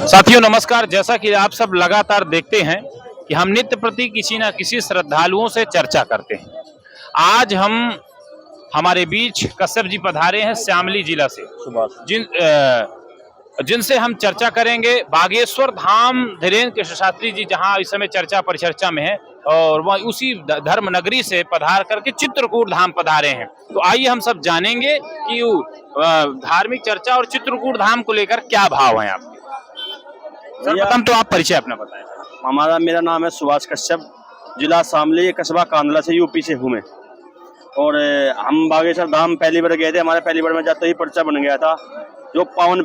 साथियों नमस्कार। जैसा कि आप सब लगातार देखते हैं कि हम नित्य प्रति किसी न किसी श्रद्धालुओं से चर्चा करते हैं। आज हम हमारे बीच कश्यप जी पधारे हैं श्यामली जिला से, जिनसे हम चर्चा करेंगे बागेश्वर धाम। धीरेन्द्र कृष्ण शास्त्री जी जहां इस समय चर्चा परिचर्चा में है और वह उसी धर्म नगरी से पधार करके चित्रकूट धाम पधारे हैं। तो आइए हम सब जानेंगे कि धार्मिक चर्चा और चित्रकूट धाम को लेकर क्या भाव है आपके। सर्वप्रथम तो आप परिचय अपना बताएं। मेरा नाम है सुभाष कश्यप, जिला शामली, कस्बा कांदला से, यूपी से हूँ मैं। और हम बागेश्वर धाम पहली बार गए थे। हमारे पहली बार में जाते ही पर्चा बन गया था। जो पावन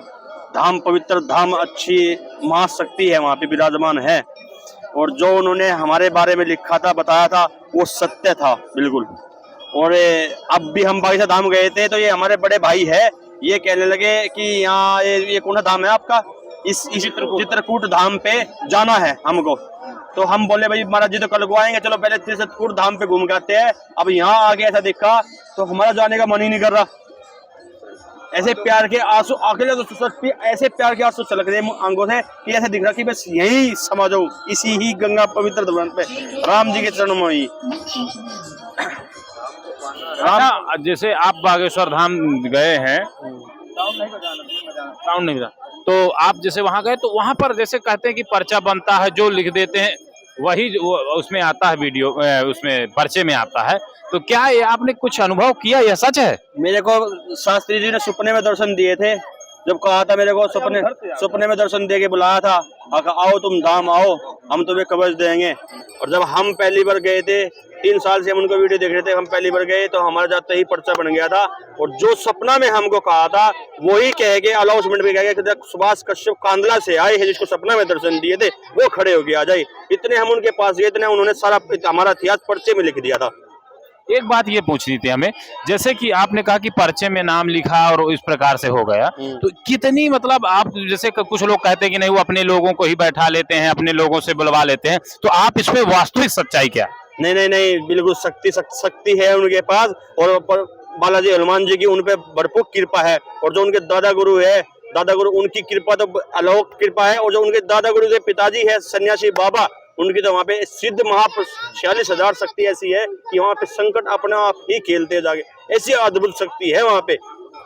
धाम, पवित्र धाम, अच्छी महाशक्ति है वहाँ पे विराजमान है। और जो उन्होंने हमारे बारे में लिखा था, बताया था, वो सत्य था बिल्कुल। और अब भी हम बागेश्वर धाम गए थे तो ये हमारे बड़े भाई है, ये कहने लगे कि यहाँ ये कौन सा धाम है आपका, इस चित्रकूट धाम पे जाना है हमको। तो हम बोले भाई महाराज जी तो कल को आएंगे, चलो पहले चित्रकूट धाम पे घूम के आते हैं। अब यहाँ आगे ऐसा देखा तो हमारा जाने का मन ही नहीं कर रहा। ऐसे प्यार के आंसू अकेले तो ऐसे प्यार के आंसू छलक रहे आंखों से कि ऐसे दिख रहा कि बस यही समा जाऊं, इसी ही गंगा पवित्र धवन पे, राम जी के चरणों में ही। जैसे आप बागेश्वर धाम गए हैं, साउंड नहीं, तो आप जैसे वहां गए तो वहां पर जैसे कहते हैं कि पर्चा बनता है, जो लिख देते हैं वही उसमें आता है, वीडियो उसमें पर्चे में आता है। तो क्या ये आपने कुछ अनुभव किया, यह सच है? मेरे को शास्त्री जी ने सपने में दर्शन दिए थे। जब कहा था मेरे को सपने में दर्शन दे के बुलाया था, आओ तुम धाम आओ, हम तुम्हें कवच देंगे। और जब हम पहली बार गए थे, 3 साल से हम उनको वीडियो देख रहे थे, हम पहली बार गए तो हमारा जाते ही पर्चा बन गया था। और जो सपना में हमको कहा था वही कह के अनाउंसमेंट भी कह के सुभाष कश्यप कांदला से आए हैं, जिसको सपना में दर्शन दिए थे वो खड़े होके आ जाए। इतने हम उनके पास गए, इतने उन्होंने सारा हमारा इतिहास पर्चे में लिख दिया था। एक बात ये पूछनी थी हमें, जैसे कि आपने कहा कि पर्चे में नाम लिखा और इस प्रकार से हो गया, तो कितनी मतलब आप जैसे कुछ लोग कहते हैं कि नहीं वो अपने लोगों को ही बैठा लेते हैं, अपने लोगों से बुलवा लेते हैं, तो आप इसमें वास्तविक सच्चाई क्या? नहीं, बिल्कुल शक्ति है उनके पास। और बालाजी हनुमान जी की उन पे भरपूर कृपा है। और जो उनके दादा गुरु है, दादा गुरु, उनकी कृपा तो अलौकिक कृपा है। और जो उनके दादा गुरु के पिताजी है सन्यासी बाबा, उनकी तो वहाँ पे सिद्ध 46,000 शक्ति ऐसी है कि वहाँ पे संकट अपने आप ही खेलते जागे, ऐसी अद्भुत शक्ति है वहाँ पे।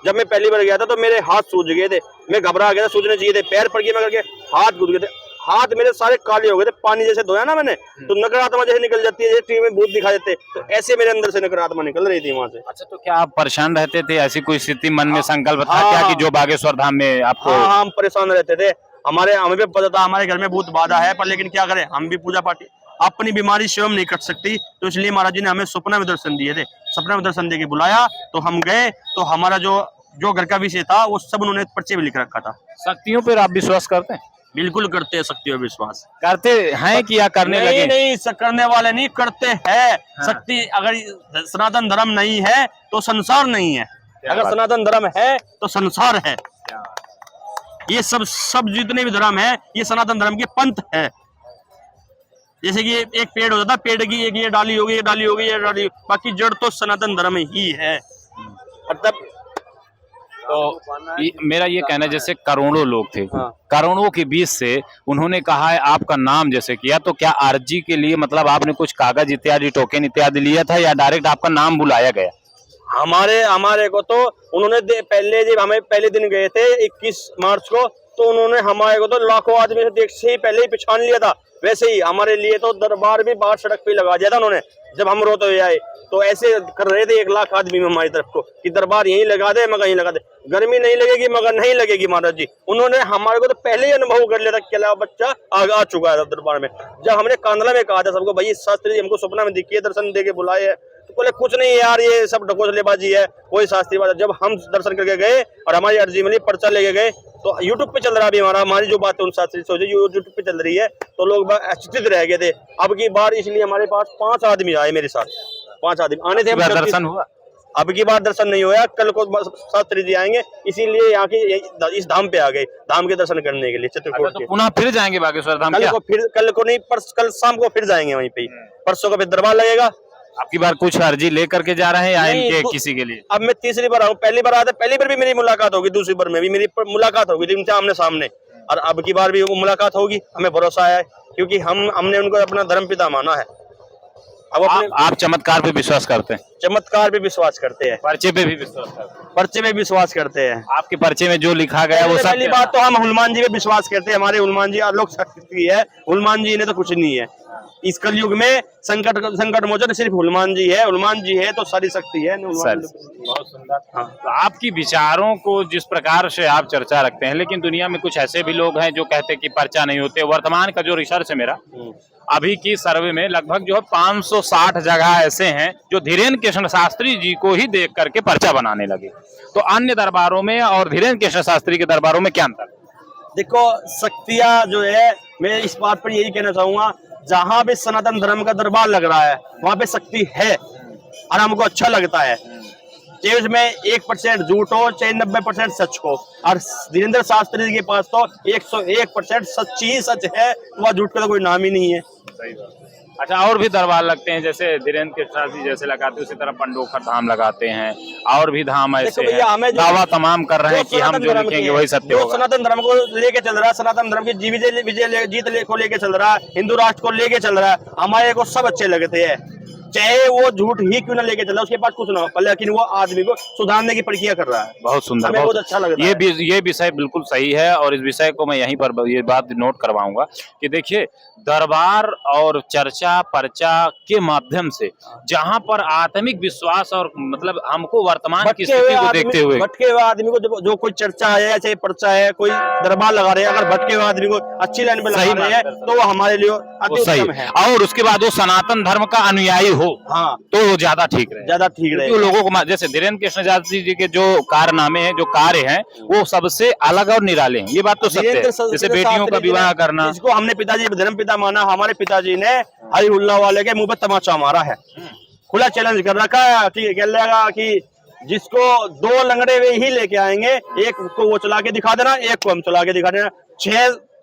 जब मैं पहली बार गया था तो मेरे हाथ सूज गए थे, मैं घबरा गया था, सूजने चाहिए थे, पैर पड़ गए, मैं करके हाथ घुस गए थे, हाथ मेरे सारे काले हो गए थे। पानी जैसे धोया ना मैंने, तो नकारात्मा जैसे निकल जाती है, जैसे टीवी में भूत दिखा देते, तो ऐसे मेरे अंदर से नकारात्मा निकल रही थी वहाँ से। अच्छा, तो क्या आप परेशान रहते थे? ऐसी कोई स्थिति मन में संकल्प था क्या कि जो बागेश्वर धाम में आपको? हाँ, हम परेशान रहते थे। हमें भी पता था हमारे घर में भूत बाधा है, पर लेकिन क्या करें, हम भी पूजा पाठ, अपनी बीमारी स्वयं नहीं कट सकती। तो इसलिए महाराज जी ने हमें सपना में दर्शन दिए थे। सपना में दर्शन दे के बुलाया तो हम गए। तो हमारा जो घर का विषय था वो सब उन्होंने पर्चे में लिख रखा था। शक्तियों पर आप विश्वास करते हैं? बिल्कुल करते हैं, शक्तियों पर विश्वास करते हैं कि या करने लगे? नहीं, करने वाले नहीं, करते हैं। हाँ। शक्ति, अगर सनातन धर्म नहीं है तो संसार नहीं है, अगर सनातन धर्म है तो संसार है। ये सब जितने भी धर्म है ये सनातन धर्म के पंथ है। जैसे कि एक पेड़ होता था, पेड़ की एक ये डाली होगी, ये डाली होगी, ये डाली, बाकी जड़ तो सनातन धर्म ही है। मतलब तो मेरा ये कहना है, जैसे करोड़ों लोग थे, हाँ। करोड़ों के बीच से उन्होंने कहा है आपका नाम जैसे किया, तो क्या अर्जी के लिए मतलब आपने कुछ कागज इत्यादि, टोकन इत्यादि लिया था या डायरेक्ट आपका नाम बुलाया गया? हमारे को तो उन्होंने पहले जब हमें पहले दिन गए थे 21 मार्च को, तो उन्होंने हमारे को तो लाखों आदमी से देख से ही पहले ही पहचान लिया था। वैसे ही हमारे लिए तो दरबार भी बाहर सड़क पे लगा दिया था उन्होंने। जब हम रोते हुए आए तो ऐसे कर रहे थे 1 लाख आदमी में हमारी तरफ को कि दरबार यहीं लगा दे, मगर यहीं लगा दे, गर्मी नहीं लगेगी मगर नहीं लगेगी महाराज जी। उन्होंने हमारे को तो पहले ही अनुभव कर लिया था कि बच्चा आ चुका है दरबार में। जब हमने कांदला में कहा था सबको, भाई शास्त्री जी हमको सपना में दिखिए, दर्शन दे के बुलाए है, तो बोले कुछ नहीं यार, ये सब ढकोसलेबाजी है, कोई शास्त्री बात। जब हम दर्शन करके गए और हमारी अर्जी मिली, पर्चा लेके गए, तो यूट्यूब पे चल रहा भी हमारी जो बात है उन शास्त्री सोचे यूट्यूब पे चल रही है, तो लोग आश्चर्य रह गए थे। अब की बार इसलिए हमारे पास 5 आदमी आए, मेरे साथ 5 आदमी आने थे। दर्शन हुआ? अब की बार दर्शन नहीं हुआ, कल को शास्त्री जी आएंगे, इसीलिए यहाँ की इस धाम पे आ गए, धाम के दर्शन करने के लिए चित्रकूट के। पुनः फिर जाएंगे बागेश्वर धाम? कल को नहीं, कल शाम को फिर जाएंगे वहीं पे। परसों का फिर दरबार लगेगा। आपकी बार कुछ अर्जी लेकर के जा रहे हैं या इनके किसी के लिए? अब मैं तीसरी बार आऊँ, पहली बार आता, पहली बार भी मेरी मुलाकात होगी, दूसरी बार में भी मेरी मुलाकात होगी थी उनसे आमने सामने। और अब की बार भी वो मुलाकात होगी, हमें भरोसा है, क्योंकि हमने उनको अपना धर्मपिता माना है। अब अपने आप चमत्कार पे विश्वास करते हैं? चमत्कार पे विश्वास करते हैं, पर्चे पे भी विश्वास करते हैं? पर्चे पे विश्वास करते हैं। आपके पर्चे में जो लिखा गया वो सब? पहली बात तो हम हनुमान जी पे विश्वास करते हैं, हमारे हनुमान जी अलौकिक शक्ति है, हनुमान जी ने तो कुछ नहीं है इस कलयुग में। संकट मोचन सिर्फ हनुमान जी है, हनुमान जी है तो सारी शक्ति है। बहुत सुंदर। हाँ। तो आपकी विचारों को जिस प्रकार से आप चर्चा रखते हैं, लेकिन दुनिया में कुछ ऐसे भी लोग हैं जो कहते हैं कि पर्चा नहीं होते। वर्तमान का जो रिसर्च है मेरा, अभी की सर्वे में लगभग जो है 560 जगह ऐसे हैं जो धीरेन्द्र कृष्ण शास्त्री जी को ही देख करके पर्चा बनाने लगे। तो अन्य दरबारों में और धीरेन्द्र कृष्ण शास्त्री के दरबारों में क्या अंतर? देखो, शक्तियाँ जो है, मैं इस बात पर यही कहना चाहूंगा, जहां भी सनातन धर्म का दरबार लग रहा है वहां पे शक्ति है और हमको अच्छा लगता है। चाहे उसमें 1% झूठ हो, चाहे 90% सच हो। और धीरेन्द्र शास्त्री जी के पास तो 101% सच्ची ही सच है, वह झूठ का तो कोई नाम ही नहीं है। सही बात। अच्छा, और भी दरबार लगते हैं जैसे धीरेन्द्र कृष्ण जी जैसे लगाते हैं, उसी तरह पंडोखर धाम लगाते हैं, और भी धाम ऐसे हैं, दावा तमाम कर रहे हैं कि हम जो लिखेंगे वही सत्य होगा। सनातन धर्म को लेके चल रहा है, सनातन धर्म की जीत को लेके चल रहा है, हिंदू राष्ट्र को लेके चल रहा है, हमारे को सब अच्छे लगते हैं, चाहे वो झूठ ही क्यों ना लेके चला, उसके पास कुछ ना हो, लेकिन वो आदमी को सुधारने की प्रक्रिया कर रहा है। बहुत सुंदर, बहुत अच्छा लगता है। ये विषय बिल्कुल सही है, और इस विषय को मैं यहीं पर ये बात नोट करवाऊंगा कि देखिए, दरबार और चर्चा पर्चा के माध्यम से जहां पर आत्मिक विश्वास और मतलब हमको वर्तमान की स्थिति को देखते हुए भटके हुए आदमी को जो कोई चर्चा है, चाहे पर्चा है, कोई दरबार लगा रहे हैं, अगर भटके हुए आदमी को अच्छी लाइन पे लगा रहे हैं तो वो हमारे लिए अति उत्तम है। और उसके बाद वो सनातन धर्म का अनुयायी हो, हाँ, तो वो ज्यादा ठीक रहे, ज्यादा ठीक रहे। लोगों को जैसे धीरेन्द्र कृष्ण शास्त्री जी के जो कारनामे हैं, जो कार्य हैं, वो सबसे अलग और निराले हैं, ये बात तो सत्य है। जैसे बेटियों का विवाह करना, जिसको हमने पिताजी धर्म पिता माना, हमारे पिताजी ने हरी उल्लाह वाले के मुंह पे तमाचा मारा है, खुला चैलेंज कर रखा है कि कह लेगा कि जिसको 2 लंगड़े वे ही लेके आएंगे, एक को वो चला के दिखा देना, एक को हम चला के दिखा देना।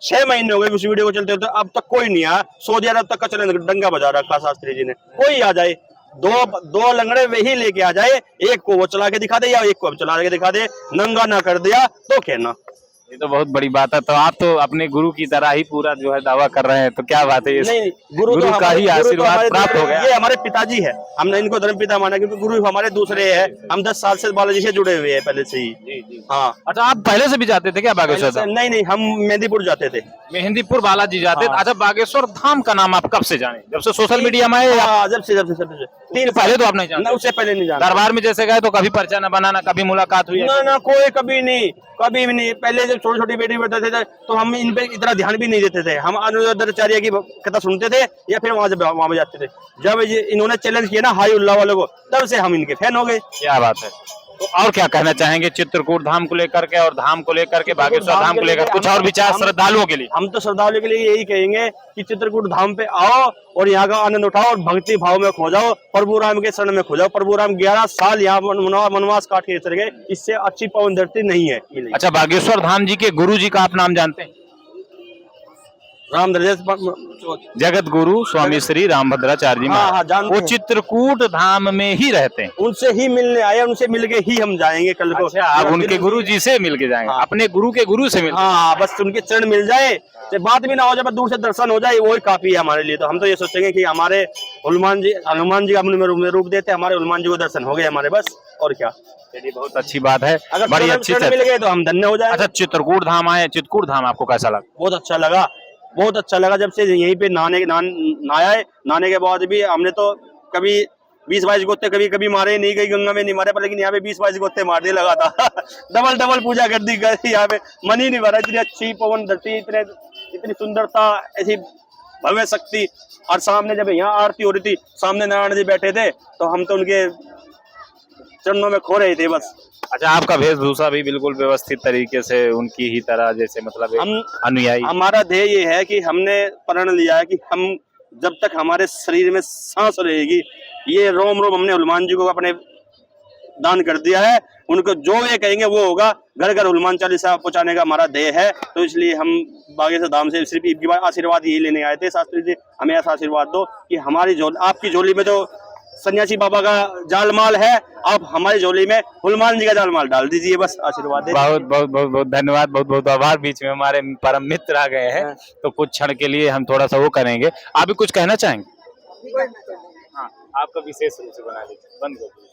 6 महीने हो गए उस वीडियो को चलते होते, अब तक कोई नहीं आया। सऊदी अरब तक का चैलेंज डंगा बजा रखा शास्त्री जी ने, कोई आ जाए, दो लंगड़े वे ही लेके आ जाए, एक को वो चला के दिखा दे या एक को हम चला के दिखा दे, नंगा ना कर दिया तो कहना। ये तो बहुत बड़ी बात है। तो आप तो अपने गुरु की तरह ही पूरा जो है दावा कर रहे हैं, तो क्या बात है? नहीं, गुरु का ही आशीर्वाद प्राप्त हो गया। ये हमारे पिताजी है, हमने इनको धर्म पिता माना, क्योंकि गुरु हमारे दूसरे हैं। हम 10 साल से बालाजी से जुड़े हुए हैं पहले से ही। जी। हाँ। अच्छा, आप पहले से भी जाते थे क्या बागेश्वर धाम? नहीं, हम मेहंदीपुर जाते थे। मेहंदीपुर बालाजी जाते थे। अच्छा, बागेश्वर धाम का नाम आप कब से जाने? जब से सोशल मीडिया में आए? जब से 3 पहले तो आप नहीं जानते? उससे पहले नहीं जानते। दरबार में जैसे गए तो कभी पर्चा न बनाना, कभी मुलाकात हुई? ना, कोई कभी नहीं, कभी भी नहीं। पहले जब छोटी बेटी बैठे थे तो हम इन पे इतना ध्यान भी नहीं देते थे। हम अनुराधाचार्य की कथा सुनते थे या फिर वहां पे जाते थे। जब इन्होंने चैलेंज किया ना हाई उल्लाह वालों को, तब से हम इनके फैन हो गए। क्या बात है। तो और क्या कहना चाहेंगे चित्रकूट धाम को लेकर के और धाम को लेकर के, बागेश्वर धाम को लेकर कुछ और विचार श्रद्धालुओं के लिए? हम तो श्रद्धालुओं के लिए यही कहेंगे कि चित्रकूट धाम पे आओ और यहाँ का आनंद उठाओ और भक्ति भाव में खो जाओ, प्रभु राम के शरण में खो जाओ। प्रभु राम 11 साल यहाँ वनवास काट के चले गए, इससे अच्छी पवन धरती नहीं है। अच्छा, बागेश्वर धाम जी के गुरु जी का आप नाम जानते हैं? जगत गुरु स्वामी श्री रामभद्राचार्य जी। हाँ, वो चित्रकूट धाम में ही रहते हैं। उनसे ही मिलने आए, उनसे मिलके ही हम जाएंगे कल को। अच्छा, आप उनके गुरु जी से मिलके जाएंगे? हाँ। अपने गुरु के गुरु से मिल? हाँ, बस उनके चरण मिल जाए, बात भी ना हो जाए, दूर से दर्शन हो जाए, वही काफी है हमारे लिए। तो हम तो ये सोचेंगे कि हमारे हनुमान जी अपने रूप देते, हमारे हनुमान जी को दर्शन हो गए हमारे, बस और क्या। चलिए, बहुत अच्छी बात है, अगर बड़ी अच्छी मिल गए तो हम धन्य हो जाए। अच्छा, चित्रकूट धाम आए, चित्रकूट धाम आपको कैसा लगा? बहुत अच्छा लगा। जब से यहीं पे नहाने के बाद भी हमने तो कभी 20-22 गोते कभी मारे नहीं, गई गंगा में नहीं मारे, पर लेकिन यहाँ पे 20-22 गोते मारने लगा था। डबल पूजा कर दी गई यहाँ पे, मन ही नहीं भरा। इतनी अच्छी पवन धरती, इतनी सुंदरता, ऐसी भव्य शक्ति। और सामने जब यहाँ आरती हो रही थी, सामने नारायण जी बैठे थे, तो हम तो उनके चरणों में खो रहे थे बस। अच्छा, आपका वेशभूषा भी बिल्कुल व्यवस्थित तरीके से उनकी ही तरह, जैसे मतलब हम अनुयायी। हमारा ध्येय ये है कि हमने प्रण लिया है कि हम जब तक हमारे शरीर में सांस रहेगी, ये रोम हमने हनुमान जी को अपने दान कर दिया है। उनको जो वे कहेंगे वो होगा। घर हनुमान चालीसा पहुंचाने का हमारा ध्येय है। तो इसलिए हम बागेश्वर धाम से सिर्फ एक बार आशीर्वाद यही लेने आए थे, शास्त्री जी हमें ऐसा आशीर्वाद दो कि हमारी आपकी झोली में तो सन्यासी बाबा का जालमाल है, आप हमारी झोली में हनुमान जी का जालमाल डाल दीजिए, बस आशीर्वाद दे। बहुत बहुत बहुत बहुत धन्यवाद, बहुत बहुत आभार। बीच में हमारे परम मित्र आ गए हैं, तो कुछ क्षण के लिए हम थोड़ा सा वो करेंगे। आप भी कुछ कहना चाहेंगे? हाँ, आपका विशेष रूप से बना लीजिए, बंद कर दीजिए।